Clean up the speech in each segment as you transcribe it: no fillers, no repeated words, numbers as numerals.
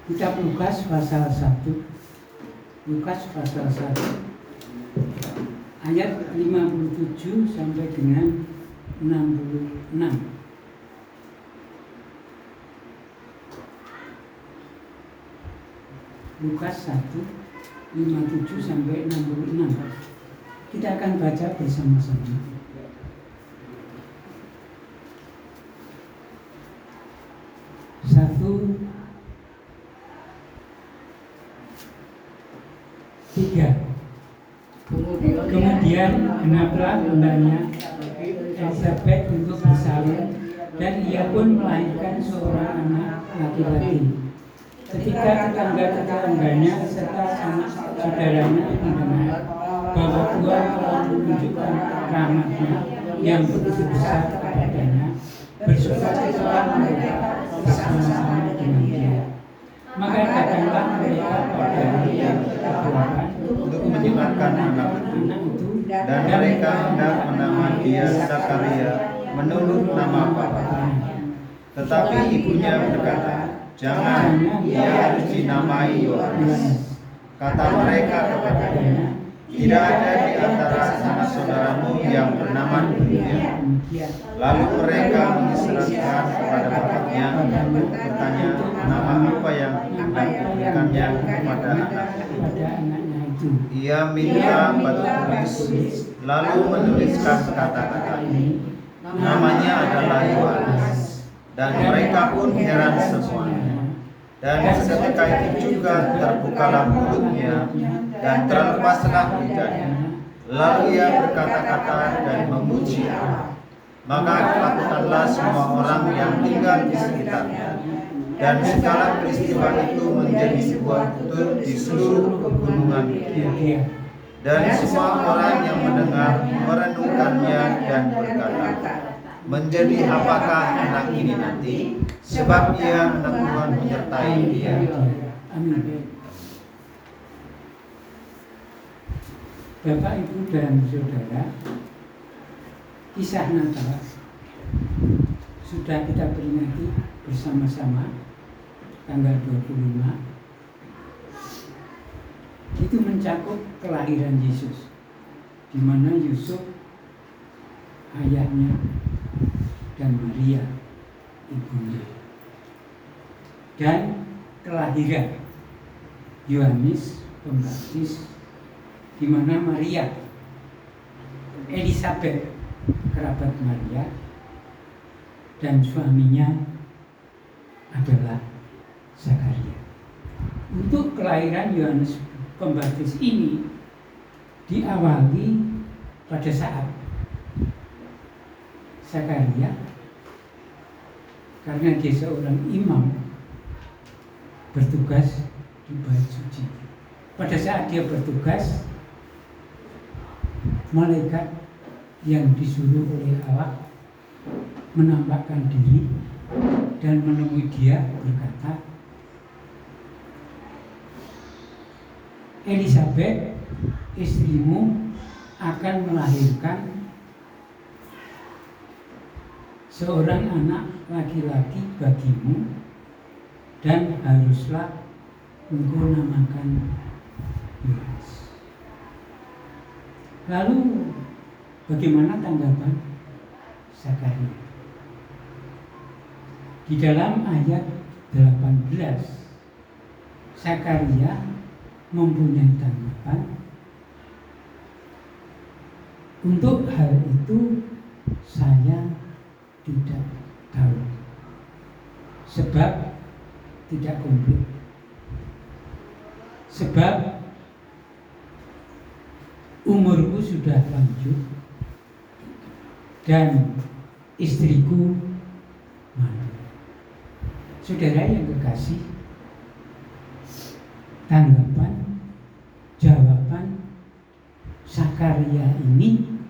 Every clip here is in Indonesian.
Kitab Lukas pasal 1. Lukas pasal 1 ayat 57 sampai dengan 66. Lukas 1 57 sampai 66. Kita akan baca bersama-sama. Satu, tiga. Kemudian genaplah hendaknya Elizabeth untuk bersalin, dan ia pun melahirkan seorang anak laki-laki. Ketika tetangga-tetangganya serta sanak saudaranya mendengar bahwa Tuhan telah menunjukkan rahmat-Nya yang begitu besar kepadanya, bersukacitalah mereka bersama-sama dengan Dia. Maka datanglah mereka pada hari yang ke-8 untuk menyebarkan anak itu, dan mereka hendak menamai dia Zakaria menurut nama bapaknya. Tetapi ibunya berkata, "Jangan, dia harus dinamai Yohanes." Kata mereka kepadanya, "Tidak ada di antara sanak saudaramu yang bernama demikian." Lalu mereka mengisyaratkan kepada bapaknya dan bertanya nama apa yang hendak diberikannya kepada anaknya itu. Ia minta batu tulis, lalu menuliskan kata-kata ini, namanya adalah Yohanes. Dan mereka pun heran semuanya. Dan seketika itu juga terbukalah mulutnya dan terlepaslah lidahnya. Lalu ia berkata-kata dan memuji Allah. Maka ketakutanlah semua orang yang tinggal di sekitarnya. Dan segala peristiwa itu menjadi sebuah tutur di seluruh pegunungan Yudea. Dan semua orang yang mendengar merenungkannya dan berkata, "Menjadi apakah anak ini nanti? Sebab ia anak Tuhan menyertai dia." Amin. Bapak, Ibu, dan Saudara, kisah Natal sudah kita peringati bersama-sama tanggal 25. Itu mencakup kelahiran Yesus, di mana Yusuf ayahnya dan Maria ibunya, dan kelahiran Yohanes Pembaptis, di mana Maria Elizabeth kerabat Maria dan suaminya adalah Zakaria. Untuk kelahiran Yohanes Pembaptis ini diawali pada saat Zakaria, karena dia seorang imam, bertugas di Bait Suci. Pada saat dia bertugas, malaikat yang disuruh oleh Allah menampakkan diri dan menemui dia berkata, "Elizabeth, istrimu akan melahirkan seorang anak laki-laki bagimu, dan haruslah engkau namakan Yohanes." Lalu bagaimana tanggapan Zakaria? Di dalam ayat 18, Zakaria mempunyai tanggapan, "Untuk hal itu saya tidak tahu, sebab tidak komplit. Sebab umurku sudah lanjut dan istriku mandul." Saudara yang kekasih, tanggapan, jawaban Zakaria ini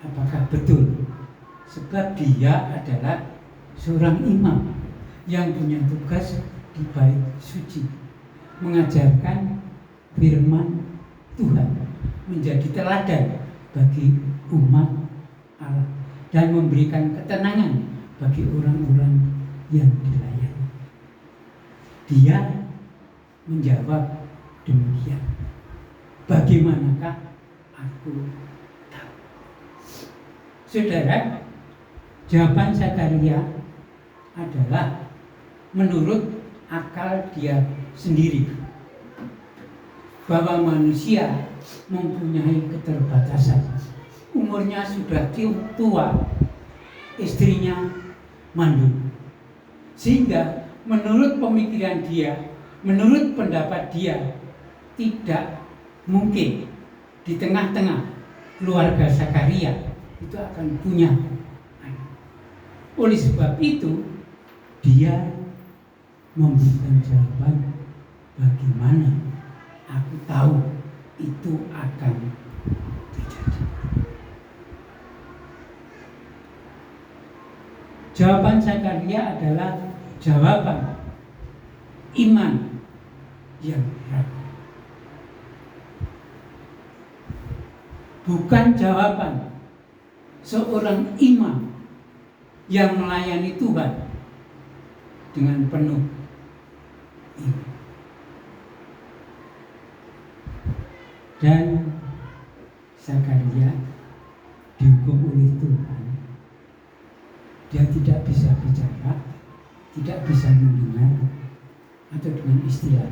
apakah betul? Sebab dia adalah seorang imam yang punya tugas di Bait Suci, mengajarkan firman Tuhan, menjadi teladan bagi umat Allah, dan memberikan ketenangan bagi orang-orang yang dilayani. Dia menjawab demikian. Bagaimanakah aku tahu? Saudara, jawaban Zakaria adalah menurut akal dia sendiri, bahwa manusia mempunyai keterbatasan. Umurnya sudah tua, istrinya mandul, sehingga menurut pemikiran dia, menurut pendapat dia, tidak mungkin di tengah-tengah keluarga Zakaria itu akan punya anak. Oleh sebab itu dia memberikan jawaban, bagaimana aku tahu itu akan terjadi. Jawaban Zakaria adalah jawaban iman yang ragu. Bukan jawaban seorang imam yang melayani Tuhan dengan penuh iman. Dan Zakaria dihukum oleh Tuhan. Dia tidak bisa bicara, tidak bisa mendengar, atau dengan istilah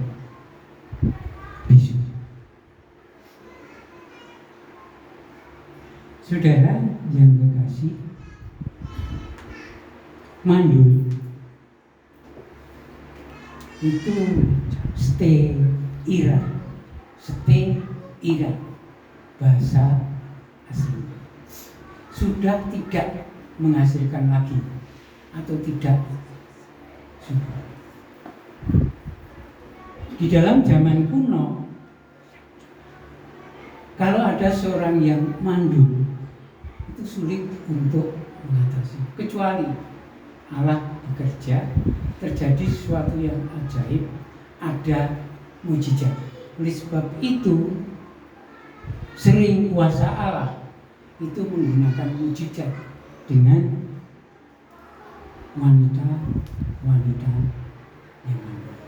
bisu. Saudara yang kekasih, mandul itu steira bahasa asli, sudah tidak menghasilkan lagi atau tidak sudah. Di dalam zaman kuno, kalau ada seorang yang mandul, itu sulit untuk mengatasi, kecuali Allah bekerja, terjadi sesuatu yang ajaib, ada mujizat. Oleh sebab itu, sering kuasa Allah itu menggunakan mujizat dengan wanita-wanita yang mandul.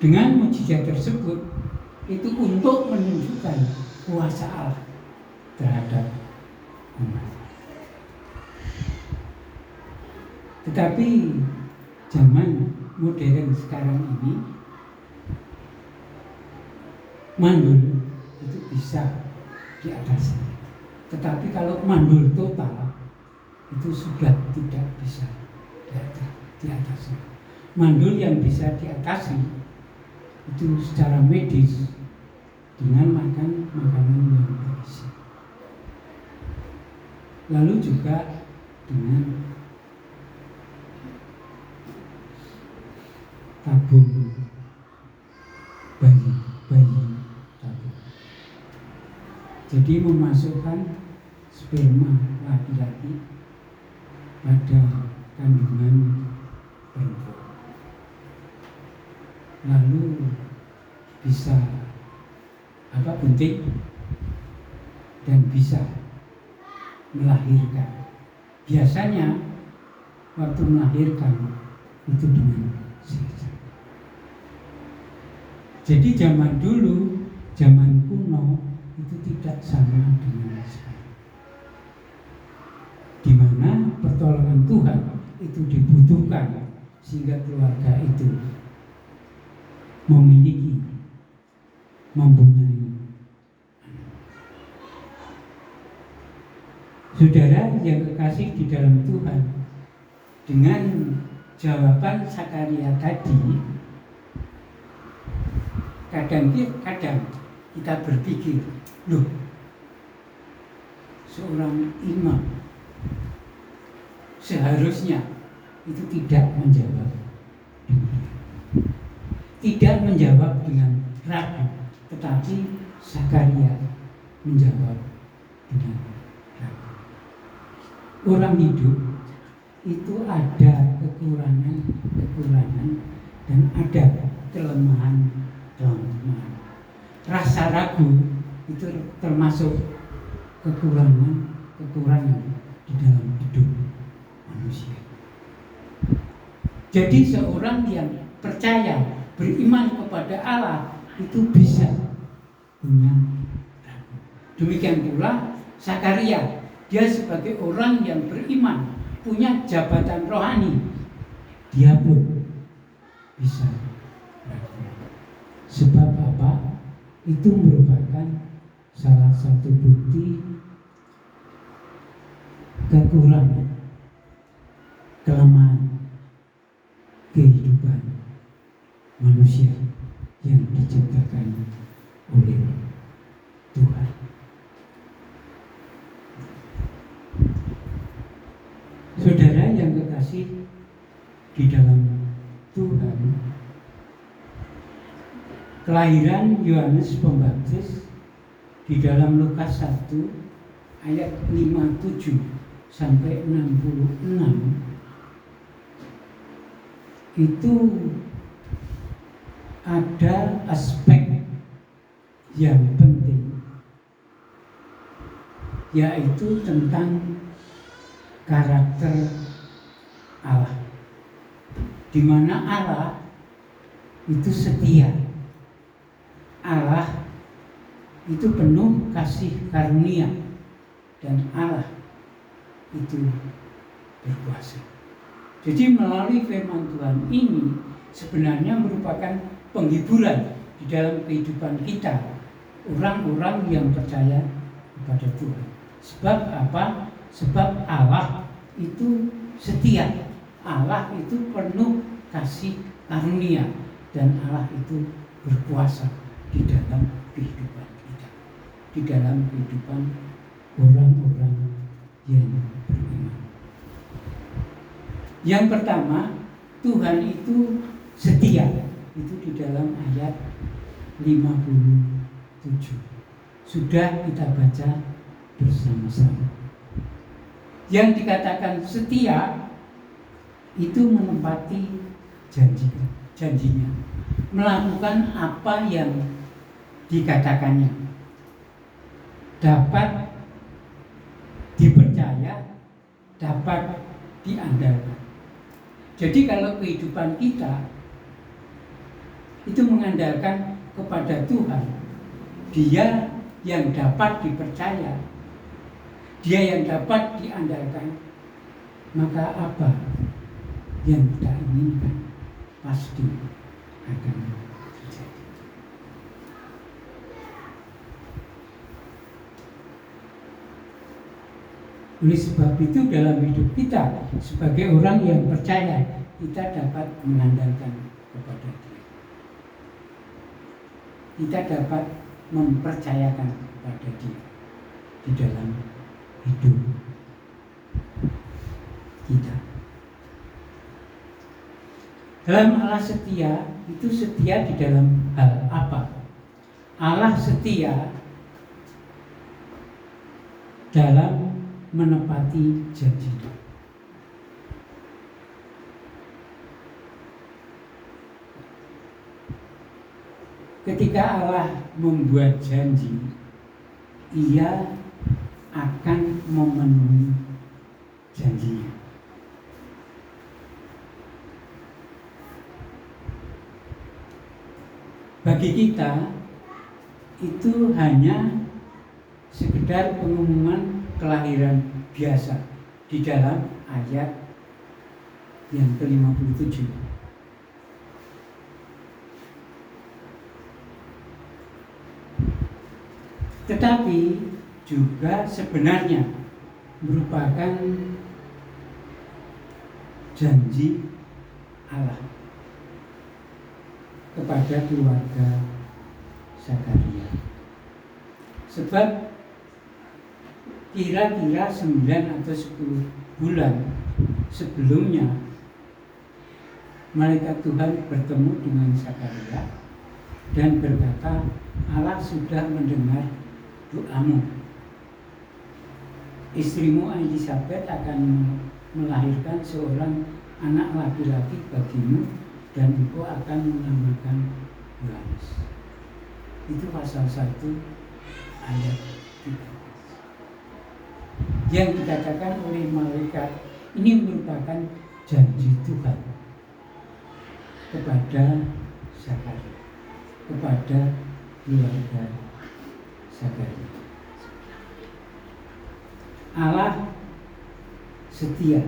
Dengan mujizat tersebut itu untuk menunjukkan kuasa Allah terhadap umat. Tetapi zaman modern sekarang ini, mandul itu bisa diatasi. Tetapi kalau mandul total itu sudah tidak bisa diatasi. Mandul yang bisa diatasi itu secara medis dengan makan makanan yang bergizi. Lalu juga dengan tabung bayi tabung. Jadi memasukkan sperma laki-laki pada kandungan perempuan, lalu bisa bunting dan bisa melahirkan. Biasanya waktu melahirkan itu dengan sisa. Jadi zaman dulu, zaman kuno itu tidak sama dengan sekarang, di mana pertolongan Tuhan itu dibutuhkan sehingga keluarga itu mempunyai. Saudara yang kekasih di dalam Tuhan, dengan jawaban Zakaria tadi, kadang kita berpikir, loh, seorang imam seharusnya itu tidak menjawab dengan ragu, tetapi Zakaria menjawab dengan ragu. Orang hidup itu ada kekurangan dan ada kelemahan. Rasa ragu itu termasuk kekurangan di dalam hidup manusia. Jadi seorang yang percaya, beriman kepada Allah itu bisa punya ragu. Demikian pula Zakaria, dia sebagai orang yang beriman, punya jabatan rohani, dia pun bisa ragu. Sebab apa? Itu merupakan salah satu bukti kekurangan, kelemahan kehidupan manusia yang diciptakan oleh Tuhan. Saudara yang kekasih di dalam Tuhan, kelahiran Yohanes Pembaptis di dalam Lukas 1 ayat 57 sampai 66 itu ada aspek yang penting, yaitu tentang karakter Allah, di mana Allah itu setia, Allah itu penuh kasih karunia, dan Allah itu berkuasa. Jadi melalui firman Tuhan ini sebenarnya merupakan penghiburan di dalam kehidupan kita, orang-orang yang percaya kepada Tuhan. Sebab apa? Sebab Allah itu setia, Allah itu penuh kasih karunia, dan Allah itu berkuasa di dalam kehidupan kita, di dalam kehidupan orang-orang yang beriman. Yang pertama, Tuhan itu setia. Itu di dalam ayat 57. Sudah kita baca bersama-sama. Yang dikatakan setia itu menepati janjinya, melakukan apa yang dikatakannya, dapat dipercaya, dapat diandalkan. Jadi kalau kehidupan kita itu mengandalkan kepada Tuhan, Dia yang dapat dipercaya, Dia yang dapat diandalkan, maka apa yang kita inginkan pasti akan terjadi. Oleh sebab itu dalam hidup kita sebagai orang yang percaya, kita dapat mengandalkan kepada Dia. Kita dapat mempercayakan kepada Dia di dalam hidup kita. Dalam Allah setia, itu setia di dalam hal apa? Allah setia dalam menepati janjinya. Ketika Allah membuat janji, Ia akan memenuhi janjinya. Bagi kita itu hanya sekedar pengumuman kelahiran biasa di dalam ayat yang ke-57. Tetapi juga sebenarnya merupakan janji Allah kepada keluarga Zakaria. Sebab kira-kira 9 atau 10 bulan sebelumnya malaikat Tuhan bertemu dengan Zakaria dan berkata, Allah sudah mendengar doamu. Istrimu Elisabet akan melahirkan seorang anak laki-laki bagimu dan engkau akan menamakan Yohanes. Itu pasal 1 ayat 3. Yang dikatakan oleh malaikat ini merupakan janji Tuhan kepada Zakaria, kepada keluarga Zakaria. Allah setia.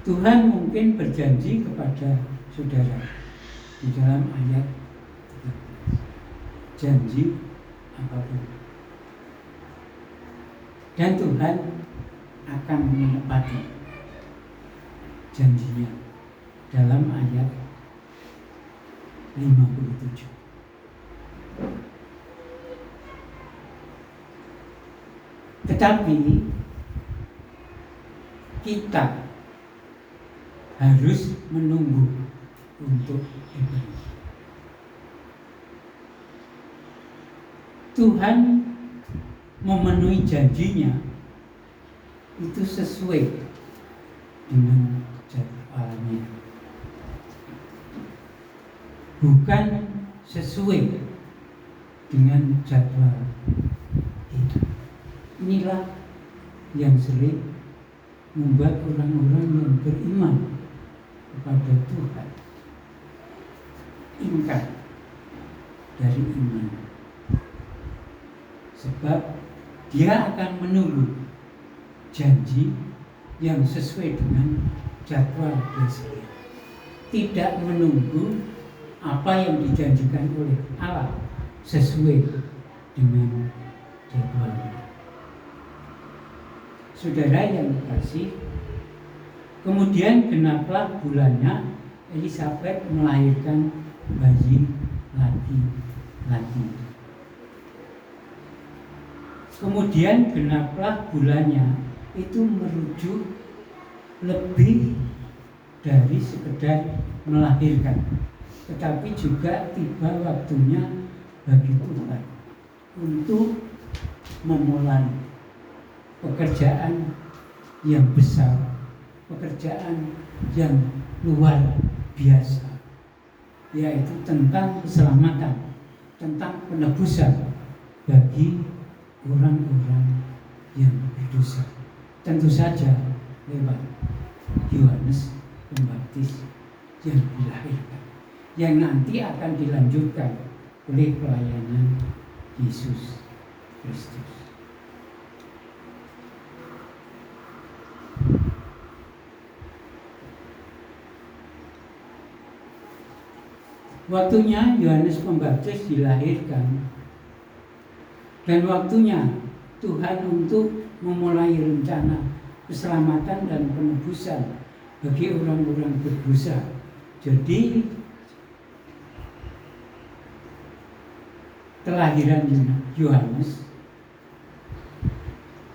Tuhan mungkin berjanji kepada saudara di dalam ayat 13. Janji apapun. Dan Tuhan akan menepati janjinya dalam ayat 57. Tetapi kita harus menunggu untuk diberi. Tuhan memenuhi janjinya itu sesuai dengan jadwalnya, bukan sesuai dengan jadwal kita. Inilah yang sering membuat orang-orang yang beriman kepada Tuhan ingkar dari iman, sebab dia akan menunggu janji yang sesuai dengan jadwal dia, tidak menunggu apa yang dijanjikan oleh Allah sesuai dengan jadwalnya. Saudara yang dikasihi, kemudian genaplah bulannya, Elisabet melahirkan bayi laki-laki. Kemudian genaplah bulannya itu merujuk lebih dari sekedar melahirkan, tetapi juga tiba waktunya bagi Tuhan untuk memulai pekerjaan yang besar, pekerjaan yang luar biasa, yaitu tentang keselamatan, tentang penebusan bagi orang-orang yang berdosa. Tentu saja lewat Yohanes Pembaptis yang dilahirkan, yang nanti akan dilanjutkan oleh pelayanan Yesus Kristus. Waktunya Yohanes Pembaptis dilahirkan, dan waktunya Tuhan untuk memulai rencana keselamatan dan penebusan bagi orang-orang berdosa. Jadi kelahiran Yohanes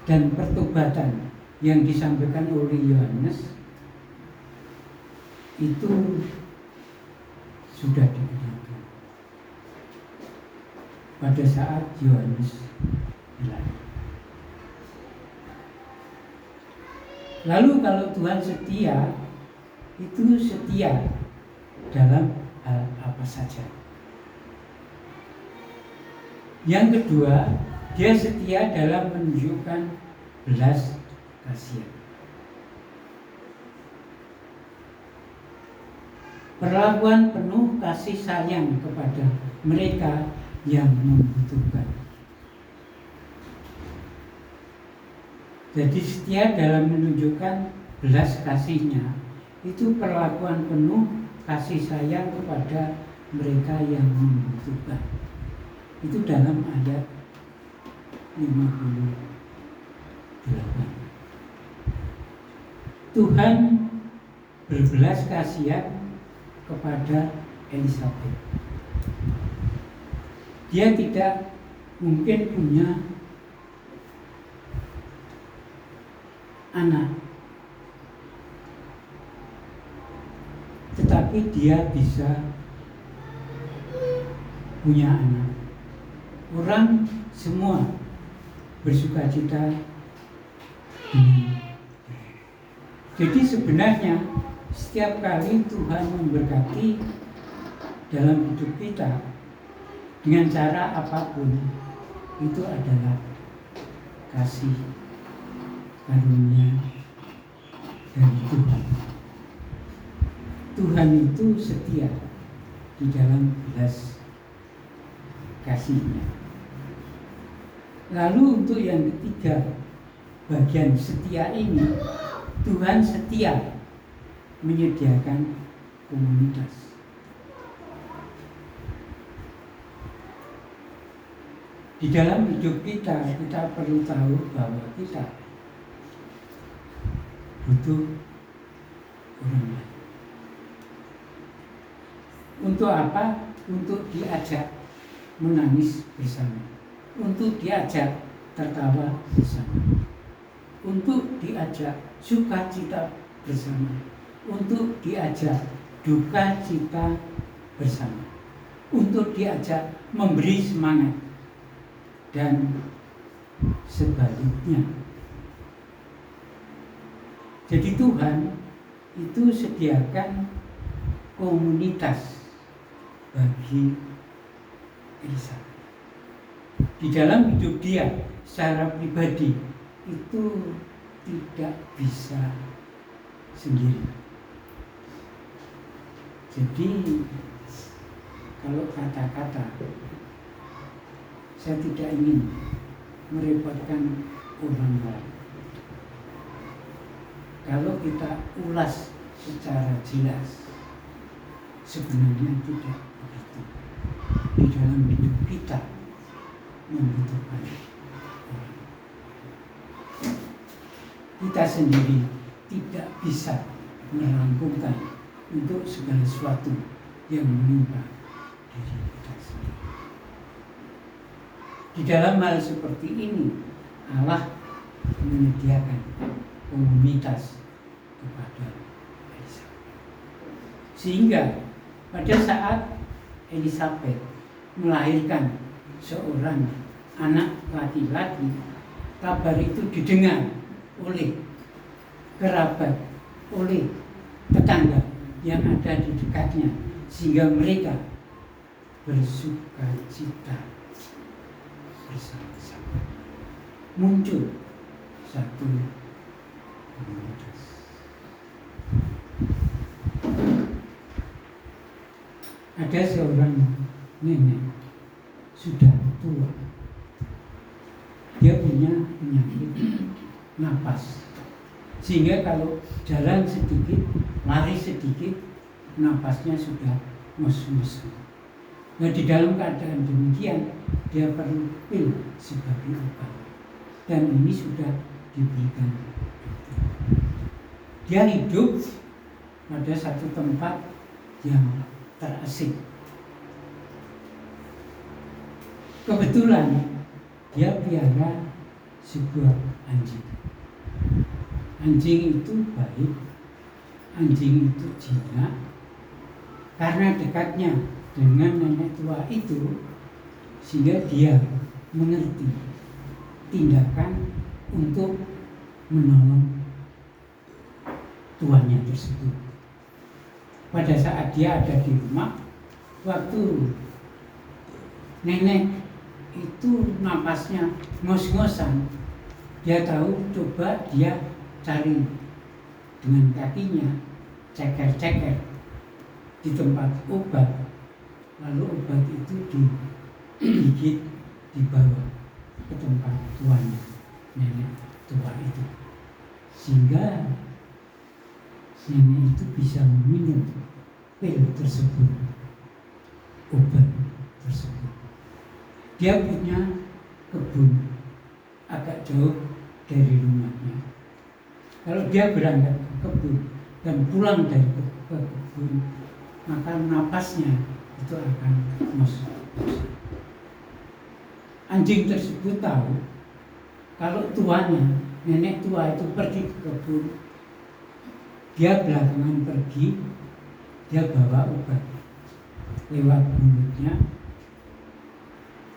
dan pertobatan yang disampaikan oleh Yohanes itu sudah diberikan pada saat Yohanes dilahirkan. Lalu kalau Tuhan setia, itu setia dalam hal apa saja. Yang kedua, dia setia dalam menunjukkan belas kasihan. Perlakuan penuh kasih sayang kepada mereka yang membutuhkan. Jadi setia dalam menunjukkan belas kasihnya, itu perlakuan penuh kasih sayang kepada mereka yang membutuhkan. Itu dalam ayat 58. Tuhan berbelas kasihan kepada Elisabet. Dia tidak mungkin punya anak, tetapi dia bisa punya anak. Orang semua bersukacita dengan. Jadi sebenarnya setiap kali Tuhan memberkati dalam hidup kita dengan cara apapun, itu adalah kasih karunia dari Tuhan Tuhan itu setia di dalam belas kasih-Nya. Lalu untuk yang ketiga, bagian setia ini, Tuhan setia menyediakan komunitas. Di dalam hidup kita perlu tahu bahwa kita butuh orang lain. Untuk apa? Untuk diajak menangis bersama, untuk diajak tertawa bersama, untuk diajak sukacita bersama, untuk diajak duka cita bersama, untuk diajak memberi semangat, dan sebaliknya. Jadi Tuhan itu sediakan komunitas bagi Elisabet. Di dalam hidup dia secara pribadi itu tidak bisa sendiri. Jadi kalau kata-kata, saya tidak ingin merepotkan orang lain. Kalau kita ulas secara jelas, sebenarnya tidak begitu. Di dalam hidup kita membutuhkan orang. Kita sendiri tidak bisa merampungkan untuk segala sesuatu yang menimpa diri kita sendiri. Di dalam hal seperti ini, Allah menyediakan komunitas kepada Elisabet. Sehingga pada saat Elisabet melahirkan seorang anak laki-laki, kabar itu didengar oleh kerabat, oleh tetangga yang ada di dekatnya, sehingga mereka bersuka cita bersama-sama. Muncul satu komunitas. Ada seorang nenek sudah tua. Dia punya penyakit napas, sehingga kalau jalan sedikit, lari sedikit, napasnya sudah ngos-ngos. Nah, di dalam keadaan demikian, dia perlu pil sebagai obat, dan ini sudah diberikan. Dia hidup pada satu tempat yang terasing. Kebetulan dia piara sebuah anjing. Anjing itu baik, anjing itu jinak. Karena dekatnya dengan nenek tua itu, sehingga dia mengerti tindakan untuk menolong tuannya tersebut. Pada saat dia ada di rumah, waktu nenek itu napasnya ngos-ngosan, dia tahu, coba dia cari dengan kakinya, ceker-ceker di tempat obat, lalu obat itu digigit, dibawa ke tempat tuannya, nenek tua itu, sehingga nenek itu bisa meminum pil tersebut, obat tersebut. Dia punya kebun agak jauh dari rumahnya. Kalau dia berangkat ke kebun dan pulang dari kebun, maka napasnya itu akan ngos. Anjing tersebut tahu kalau tuannya, nenek tua itu pergi ke kebun, dia belakangan pergi, dia bawa obat lewat mulutnya.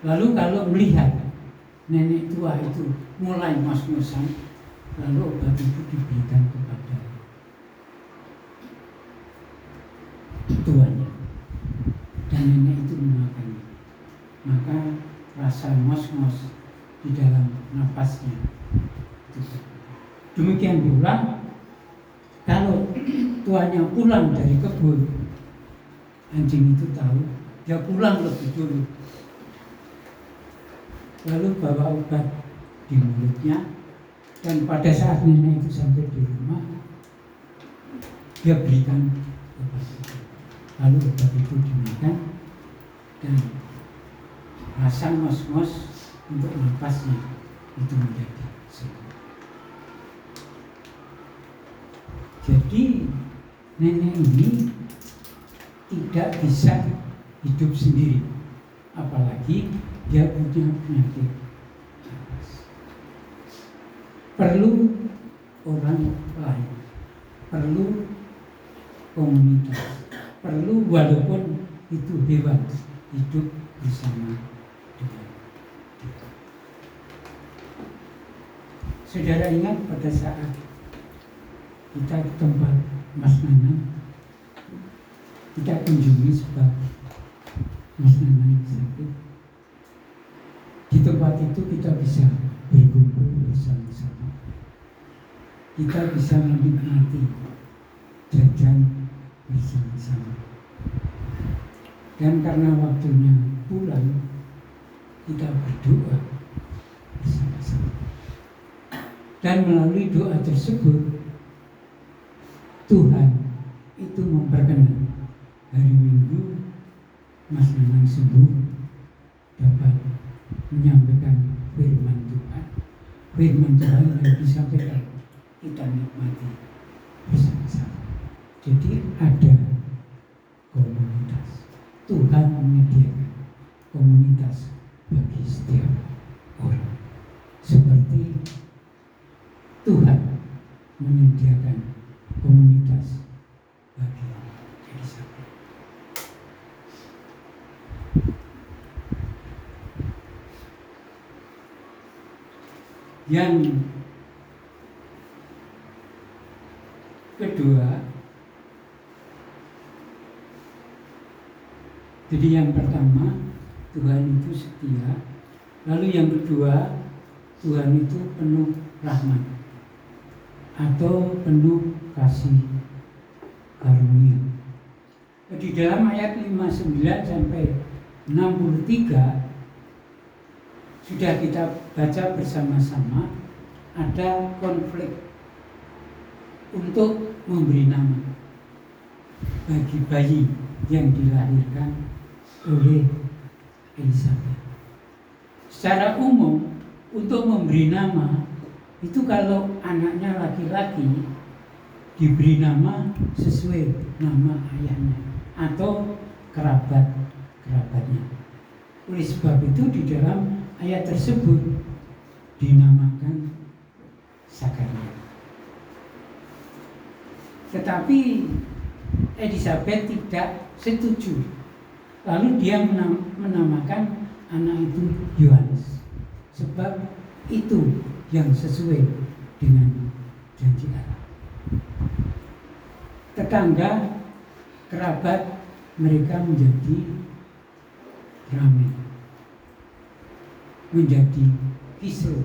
Lalu kalau melihat nenek tua itu mulai ngos-ngosan, lalu obat itu diberikan kepada tuannya, dan nenek itu memakannya. Maka rasa ngos-ngos di dalam napasnya itu. Demikian pula kalau tuannya pulang dari kebun, anjing itu tahu, dia pulang lebih dulu. Lalu bawa obat di mulutnya, dan pada saat nenek itu sampai di rumah, dia berikan obat itu. Lalu obat itu dimakan dan rasa ngos-ngos untuk napasnya itu menjadi sembuh. Jadi nenek ini tidak bisa hidup sendiri, apalagi dia punya penyakit napas. Perlu orang lain, perlu komunitas, perlu walaupun itu hewan hidup bersama dengan kita. Saudara ingat pada saat kita ke tempat Mas Nanang, kita kunjungi sebab Mas Nanang sakit. Di tempat itu kita bisa berkumpul bersama-sama. Kita bisa menikmati jajan bersama-sama. Dan karena waktunya pulang, kita berdoa bersama-sama. Dan melalui doa tersebut, Tuhan itu memperkenan hari Minggu Mas Nanang sembuh, dapat menyampaikan firman Tuhan. Firman Tuhan yang disampaikan kita nikmati bersama-sama. Jadi ada komunitas. Tuhan menyediakan komunitas bagi setiap orang. Seperti Tuhan menyediakan komunitas bagi Elizabeth. Yang kedua, jadi yang pertama Tuhan itu setia, lalu yang kedua Tuhan itu penuh rahmat atau penuh kasih karunia. Di dalam ayat 59 sampai 63 sudah kita baca bersama-sama, ada konflik untuk memberi nama bagi bayi yang dilahirkan oleh Elizabeth. Secara umum untuk memberi nama itu kalau anaknya laki-laki diberi nama sesuai nama ayahnya atau kerabatnya. Oleh sebab itu di dalam ayat tersebut dinamakan Zakaria. Tetapi Elizabeth tidak setuju. Lalu dia menamakan anak itu Yohanes, sebab itu yang sesuai dengan janji Allah. Tetangga, kerabat mereka menjadi ramai, menjadi kisruh.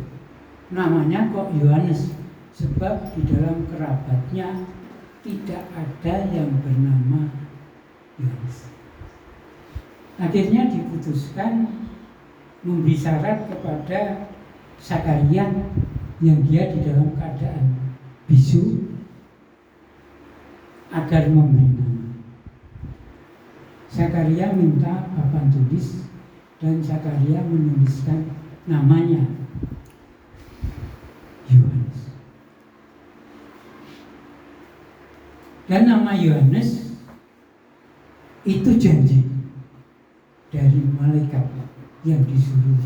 Namanya kok Yohanes, sebab di dalam kerabatnya tidak ada yang bernama Yohanes. Akhirnya diputuskan memberi syarat kepada Zakaria yang dia di dalam keadaan bisu agar memberi nama. Zakaria minta papan tulis dan Zakaria menuliskan namanya Yohanes. Dan nama Yohanes itu janji dari malaikat yang disuruh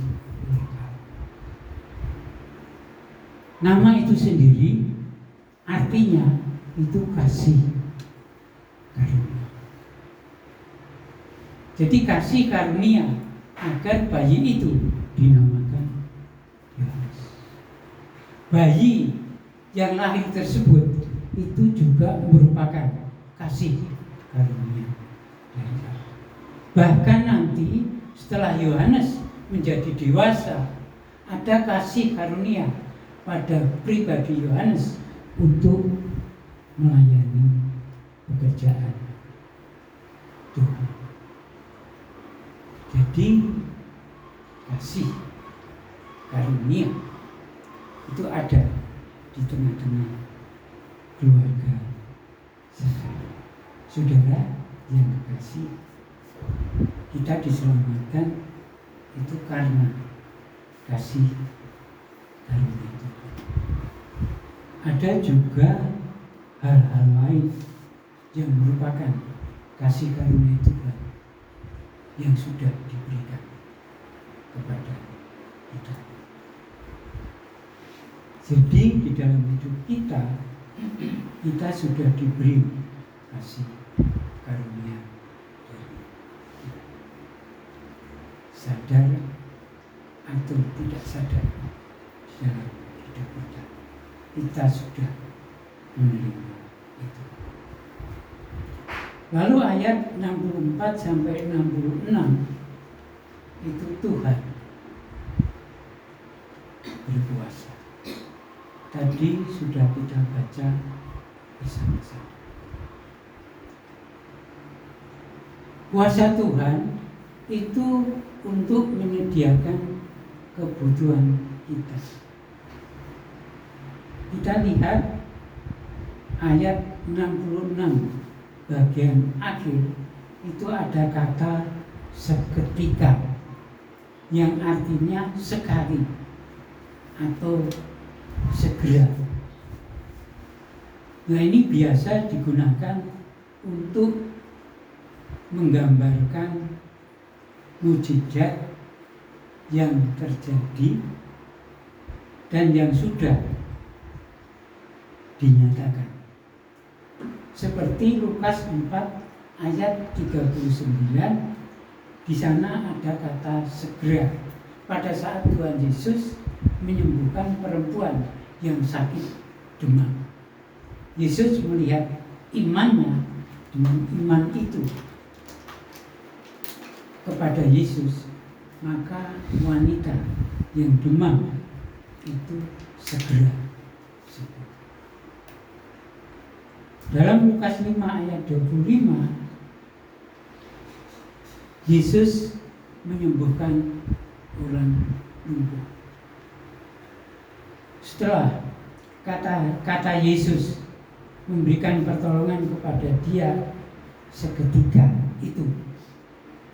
mereka. Nama itu sendiri artinya itu kasih karunia. Jadi kasih karunia agar bayi itu dinamakan Yohanes. Bayi yang lahir tersebut itu juga merupakan kasih karunia dari Allah. Bahkan nanti setelah Yohanes menjadi dewasa, ada kasih karunia pada pribadi Yohanes untuk melayani pekerjaan Tuhan. Jadi kasih karunia itu ada di tengah-tengah keluarga Zakaria. Saudara yang kekasih, kita diselamatkan itu karena kasih karunia Tuhan. Ada juga hal-hal lain yang merupakan kasih karunia Tuhan yang sudah diberikan kepada kita. Jadi di dalam hidup kita, kita sudah diberi kasih karunia dari Tuhan. Sadar atau tidak sadar di dalam hidup kita sudah menerima itu. Lalu ayat 64 sampai 66 itu Tuhan berkuasa. Tadi sudah kita baca bersama-sama. Kuasa Tuhan itu untuk menyediakan kebutuhan kita. Kita lihat ayat 66 bagian akhir itu ada kata seketika yang artinya sekali atau segera. Nah, ini biasa digunakan untuk menggambarkan mujizat yang terjadi dan yang sudah dinyatakan. Seperti Lukas 4 ayat 39, di sana ada kata segera. Pada saat Tuhan Yesus menyembuhkan perempuan yang sakit demam, Yesus melihat imannya. Dengan iman itu kepada Yesus, maka wanita yang demam itu segera sembuh. Dalam Lukas 5 ayat 25, Yesus menyembuhkan orang lumpuh. Setelah kata Yesus memberikan pertolongan kepada dia, seketika itu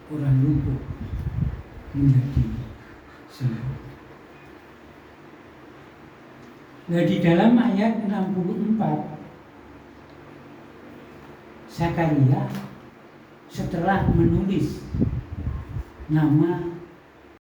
orang lumpuh menjadi sembuh. Nah, di dalam ayat 64, Zakaria setelah menulis nama